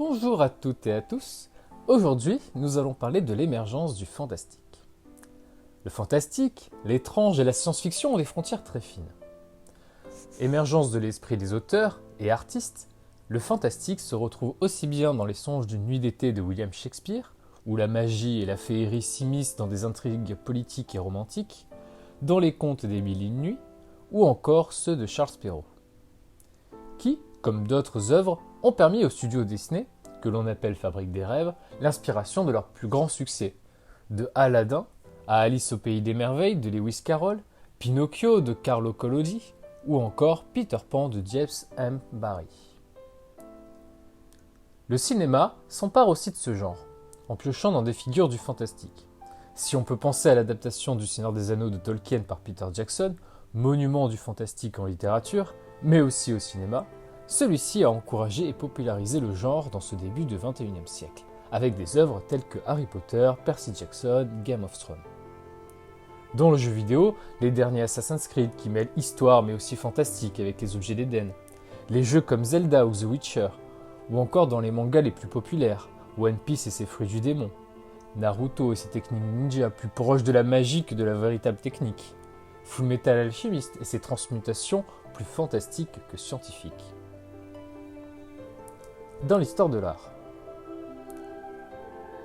Bonjour à toutes et à tous. Aujourd'hui, nous allons parler de l'émergence du fantastique. Le fantastique, l'étrange et la science-fiction ont des frontières très fines. Émergence de l'esprit des auteurs et artistes, le fantastique se retrouve aussi bien dans les songes d'une nuit d'été de William Shakespeare, où la magie et la féerie s'immiscent dans des intrigues politiques et romantiques, dans les contes des Mille et une nuits, ou encore ceux de Charles Perrault, qui, comme d'autres œuvres, ont permis au studio Disney, que l'on appelle Fabrique des rêves, l'inspiration de leurs plus grands succès, de Aladdin à Alice au pays des merveilles de Lewis Carroll, Pinocchio de Carlo Collodi, ou encore Peter Pan de James M. Barrie. Le cinéma s'empare aussi de ce genre, en piochant dans des figures du fantastique. Si on peut penser à l'adaptation du Seigneur des Anneaux de Tolkien par Peter Jackson, monument du fantastique en littérature, mais aussi au cinéma, celui-ci a encouragé et popularisé le genre dans ce début du XXIe siècle, avec des œuvres telles que Harry Potter, Percy Jackson, Game of Thrones. Dans le jeu vidéo, les derniers Assassin's Creed qui mêlent histoire mais aussi fantastique avec les objets d'Éden, les jeux comme Zelda ou The Witcher, ou encore dans les mangas les plus populaires, One Piece et ses fruits du démon, Naruto et ses techniques ninja plus proches de la magie que de la véritable technique, Fullmetal Alchemist et ses transmutations plus fantastiques que scientifiques. Dans l'histoire de l'art.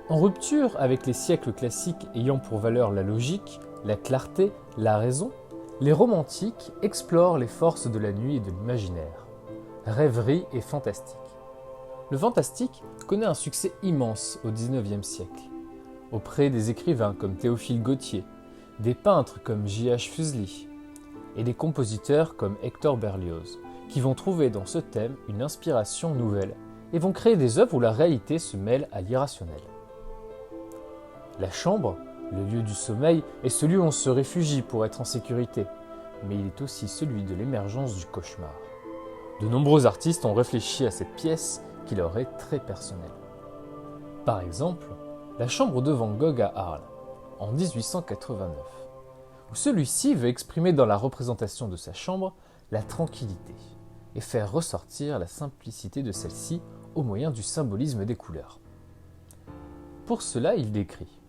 En rupture avec les siècles classiques ayant pour valeur la logique, la clarté, la raison, les romantiques explorent les forces de la nuit et de l'imaginaire. Rêverie et fantastique. Le fantastique connaît un succès immense au XIXe siècle, auprès des écrivains comme Théophile Gautier, des peintres comme J.H. Fuseli et des compositeurs comme Hector Berlioz, qui vont trouver dans ce thème une inspiration nouvelle et vont créer des œuvres où la réalité se mêle à l'irrationnel. La chambre, le lieu du sommeil, est celui où on se réfugie pour être en sécurité, mais il est aussi celui de l'émergence du cauchemar. De nombreux artistes ont réfléchi à cette pièce qui leur est très personnelle. Par exemple, la chambre de Van Gogh à Arles, en 1889, où celui-ci veut exprimer dans la représentation de sa chambre la tranquillité et faire ressortir la simplicité de celle-ci au moyen du symbolisme des couleurs. Pour cela, il décrit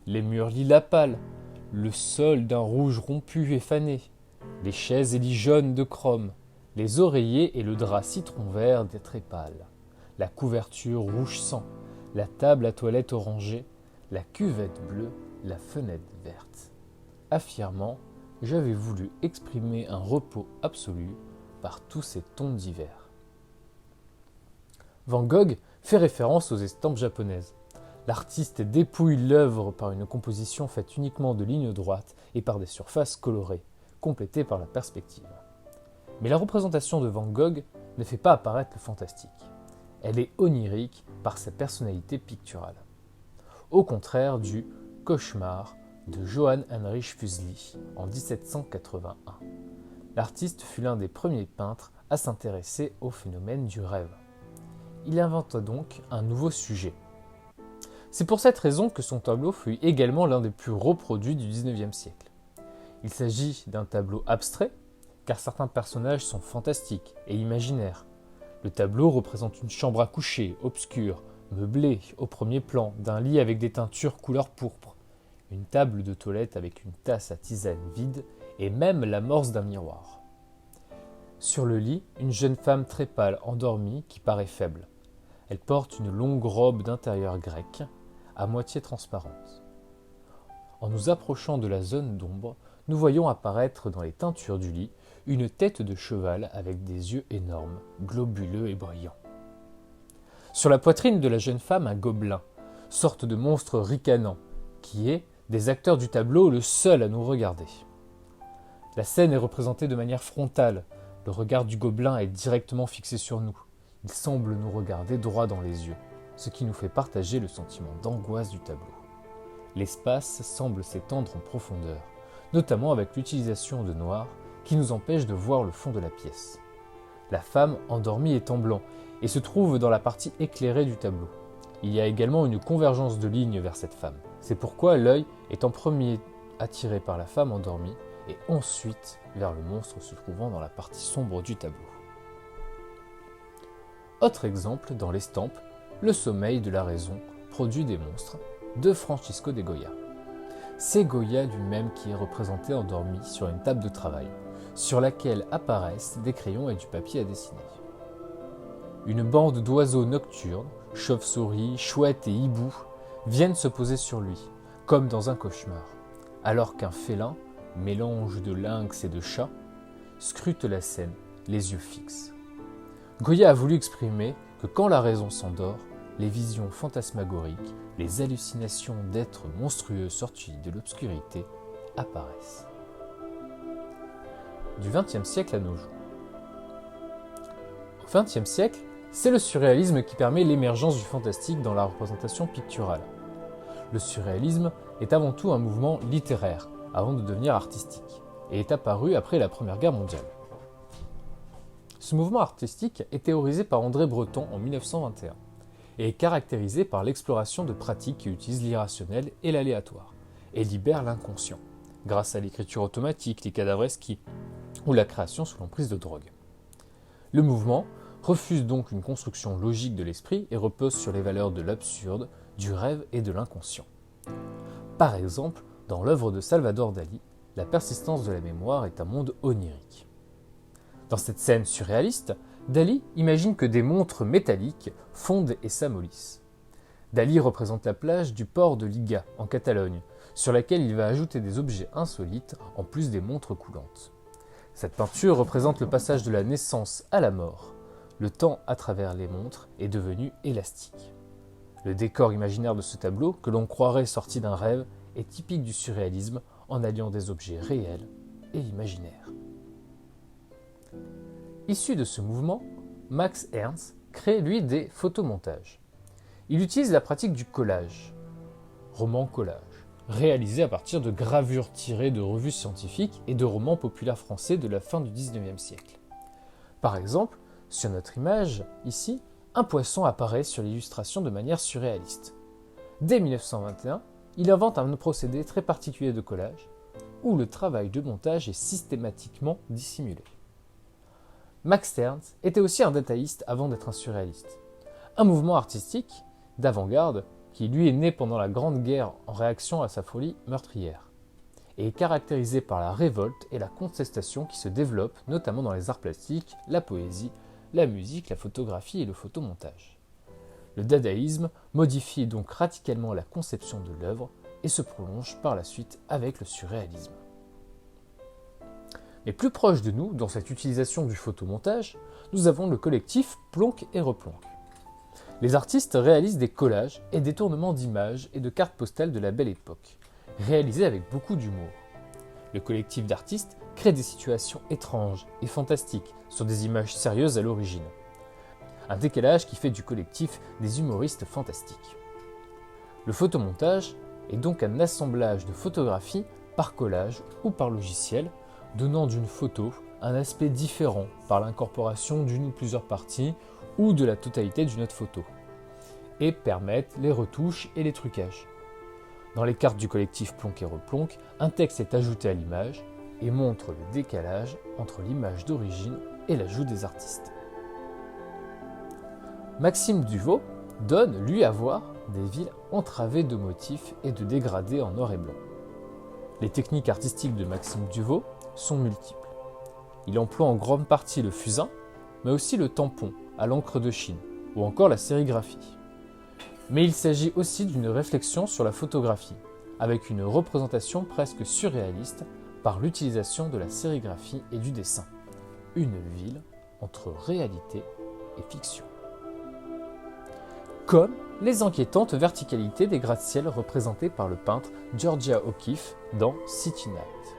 les murs lilas pâles, le sol d'un rouge rompu et fané, les chaises et lits jaunes de chrome, les oreillers et le drap citron vert des très pâles, la couverture rouge sang, la table à toilette orangée, la cuvette bleue, la fenêtre verte, affirmant « J'avais voulu exprimer un repos absolu par tous ces tons divers ». Van Gogh fait référence aux estampes japonaises. L'artiste dépouille l'œuvre par une composition faite uniquement de lignes droites et par des surfaces colorées, complétées par la perspective. Mais la représentation de Van Gogh ne fait pas apparaître le fantastique. Elle est onirique par sa personnalité picturale. Au contraire du Cauchemar de Johann Heinrich Fuseli en 1781. L'artiste fut l'un des premiers peintres à s'intéresser au phénomène du rêve. Il inventa donc un nouveau sujet. C'est pour cette raison que son tableau fut également l'un des plus reproduits du XIXe siècle. Il s'agit d'un tableau abstrait, car certains personnages sont fantastiques et imaginaires. Le tableau représente une chambre à coucher, obscure, meublée au premier plan, d'un lit avec des teintures couleur pourpre, une table de toilette avec une tasse à tisane vide et même l'amorce d'un miroir. Sur le lit, une jeune femme très pâle, endormie, qui paraît faible. Elle porte une longue robe d'intérieur grecque, à moitié transparente. En nous approchant de la zone d'ombre, nous voyons apparaître dans les teintures du lit une tête de cheval avec des yeux énormes, globuleux et brillants. Sur la poitrine de la jeune femme, un gobelin, sorte de monstre ricanant, qui est, des acteurs du tableau, le seul à nous regarder. La scène est représentée de manière frontale, le regard du gobelin est directement fixé sur nous. Il semble nous regarder droit dans les yeux, ce qui nous fait partager le sentiment d'angoisse du tableau. L'espace semble s'étendre en profondeur, notamment avec l'utilisation de noir qui nous empêche de voir le fond de la pièce. La femme endormie est en blanc et se trouve dans la partie éclairée du tableau. Il y a également une convergence de lignes vers cette femme. C'est pourquoi l'œil est en premier attiré par la femme endormie et ensuite vers le monstre se trouvant dans la partie sombre du tableau. Autre exemple dans l'estampe, Le sommeil de la raison produit des monstres de Francisco de Goya. C'est Goya lui-même qui est représenté endormi sur une table de travail, sur laquelle apparaissent des crayons et du papier à dessiner. Une bande d'oiseaux nocturnes, chauves-souris, chouettes et hiboux, viennent se poser sur lui, comme dans un cauchemar, alors qu'un félin, mélange de lynx et de chat, scrute la scène, les yeux fixes. Goya a voulu exprimer que quand la raison s'endort, les visions fantasmagoriques, les hallucinations d'êtres monstrueux sortis de l'obscurité apparaissent. Du XXe siècle à nos jours. Au XXe siècle, c'est le surréalisme qui permet l'émergence du fantastique dans la représentation picturale. Le surréalisme est avant tout un mouvement littéraire, avant de devenir artistique, et est apparu après la Première Guerre mondiale. Ce mouvement artistique est théorisé par André Breton en 1921 et est caractérisé par l'exploration de pratiques qui utilisent l'irrationnel et l'aléatoire et libèrent l'inconscient, grâce à l'écriture automatique, les cadavresques ou la création sous l'emprise de drogue. Le mouvement refuse donc une construction logique de l'esprit et repose sur les valeurs de l'absurde, du rêve et de l'inconscient. Par exemple, dans l'œuvre de Salvador Dali, la persistance de la mémoire est un monde onirique. Dans cette scène surréaliste, Dali imagine que des montres métalliques fondent et s'amollissent. Dali représente la plage du port de Liga, en Catalogne, sur laquelle il va ajouter des objets insolites en plus des montres coulantes. Cette peinture représente le passage de la naissance à la mort. Le temps à travers les montres est devenu élastique. Le décor imaginaire de ce tableau, que l'on croirait sorti d'un rêve, est typique du surréalisme en alliant des objets réels et imaginaires. Issu de ce mouvement, Max Ernst crée lui des photomontages. Il utilise la pratique du collage, roman-collage, réalisé à partir de gravures tirées de revues scientifiques et de romans populaires français de la fin du XIXe siècle. Par exemple, sur notre image, ici, un poisson apparaît sur l'illustration de manière surréaliste. Dès 1921, il invente un procédé très particulier de collage, où le travail de montage est systématiquement dissimulé. Max Ernst était aussi un dadaïste avant d'être un surréaliste. Un mouvement artistique, d'avant-garde, qui lui est né pendant la Grande Guerre en réaction à sa folie meurtrière, et est caractérisé par la révolte et la contestation qui se développent notamment dans les arts plastiques, la poésie, la musique, la photographie et le photomontage. Le dadaïsme modifie donc radicalement la conception de l'œuvre et se prolonge par la suite avec le surréalisme. Mais plus proche de nous, dans cette utilisation du photomontage, nous avons le collectif Plonk et Replonk. Les artistes réalisent des collages et détournements d'images et de cartes postales de la Belle Époque, réalisés avec beaucoup d'humour. Le collectif d'artistes crée des situations étranges et fantastiques sur des images sérieuses à l'origine. Un décalage qui fait du collectif des humoristes fantastiques. Le photomontage est donc un assemblage de photographies par collage ou par logiciel, donnant d'une photo un aspect différent par l'incorporation d'une ou plusieurs parties ou de la totalité d'une autre photo, et permettent les retouches et les trucages. Dans les cartes du collectif Plonk et Replonk, un texte est ajouté à l'image et montre le décalage entre l'image d'origine et l'ajout des artistes. Maxime Duvaux donne, lui, à voir des villes entravées de motifs et de dégradés en noir et blanc. Les techniques artistiques de Maxime Duvaux sont multiples. Il emploie en grande partie le fusain, mais aussi le tampon à l'encre de Chine, ou encore la sérigraphie. Mais il s'agit aussi d'une réflexion sur la photographie, avec une représentation presque surréaliste par l'utilisation de la sérigraphie et du dessin. Une ville entre réalité et fiction. Comme les inquiétantes verticalités des gratte-ciel représentées par le peintre Georgia O'Keeffe dans City Night.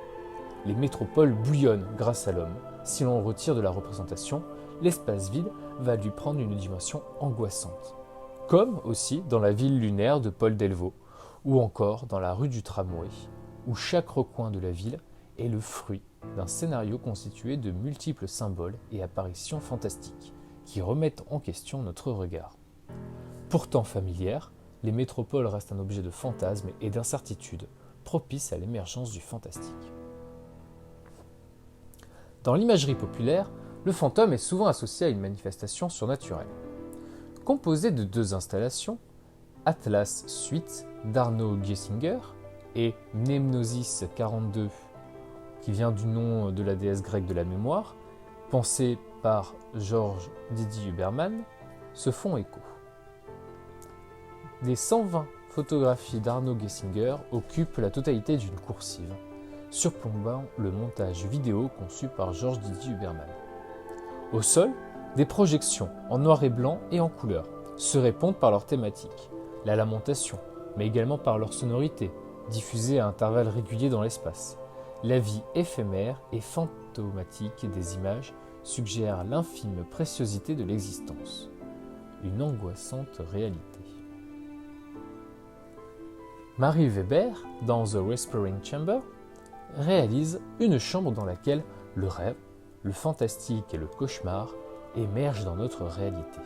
Les métropoles bouillonnent grâce à l'homme. Si l'on retire de la représentation, l'espace vide va lui prendre une dimension angoissante. Comme aussi dans la ville lunaire de Paul Delvaux, ou encore dans la rue du Tramway, où chaque recoin de la ville est le fruit d'un scénario constitué de multiples symboles et apparitions fantastiques, qui remettent en question notre regard. Pourtant familières, les métropoles restent un objet de fantasme et d'incertitude, propice à l'émergence du fantastique. Dans l'imagerie populaire, le fantôme est souvent associé à une manifestation surnaturelle. Composé de 2 installations, Atlas Suite d'Arno Gessinger et Mnemnosis 42, qui vient du nom de la déesse grecque de la mémoire, pensée par Georges Didier Huberman, se font écho. Les 120 photographies d'Arno Gessinger occupent la totalité d'une coursive, surplombant le montage vidéo conçu par Georges Didier Huberman. Au sol, des projections en noir et blanc et en couleur se répondent par leur thématique, la lamentation, mais également par leur sonorité, diffusée à intervalles réguliers dans l'espace. La vie éphémère et fantomatique des images suggère l'infime préciosité de l'existence. Une angoissante réalité. Marie Weber, dans The Whispering Chamber, réalise une chambre dans laquelle le rêve, le fantastique et le cauchemar émergent dans notre réalité.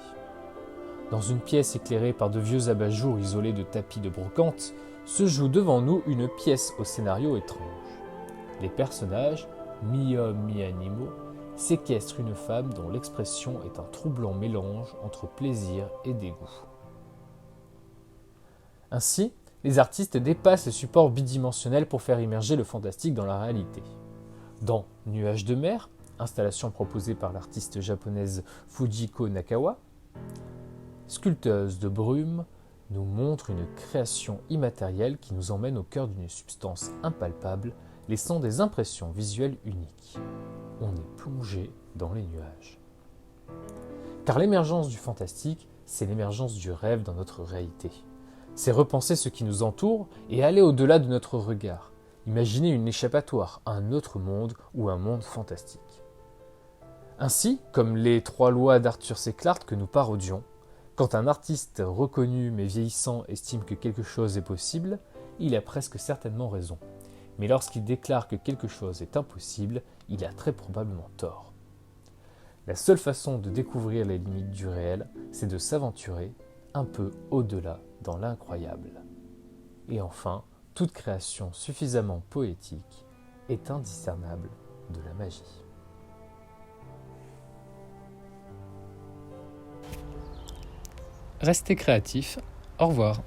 Dans une pièce éclairée par de vieux abat-jours isolés de tapis de brocante, se joue devant nous une pièce au scénario étrange. Les personnages, mi-hommes, mi-animaux, séquestrent une femme dont l'expression est un troublant mélange entre plaisir et dégoût. Ainsi, les artistes dépassent les supports bidimensionnels pour faire immerger le fantastique dans la réalité. Dans Nuages de mer, installation proposée par l'artiste japonaise Fujiko Nakawa, Sculpteuse de brume nous montre une création immatérielle qui nous emmène au cœur d'une substance impalpable, laissant des impressions visuelles uniques. On est plongé dans les nuages. Car l'émergence du fantastique, c'est l'émergence du rêve dans notre réalité. C'est repenser ce qui nous entoure et aller au-delà de notre regard. Imaginer une échappatoire, un autre monde ou un monde fantastique. Ainsi, comme les 3 lois d'Arthur C. Clarke que nous parodions, quand un artiste reconnu mais vieillissant estime que quelque chose est possible, il a presque certainement raison. Mais lorsqu'il déclare que quelque chose est impossible, il a très probablement tort. La seule façon de découvrir les limites du réel, c'est de s'aventurer un peu au-delà dans l'incroyable. Et enfin, toute création suffisamment poétique est indiscernable de la magie. Restez créatifs, au revoir.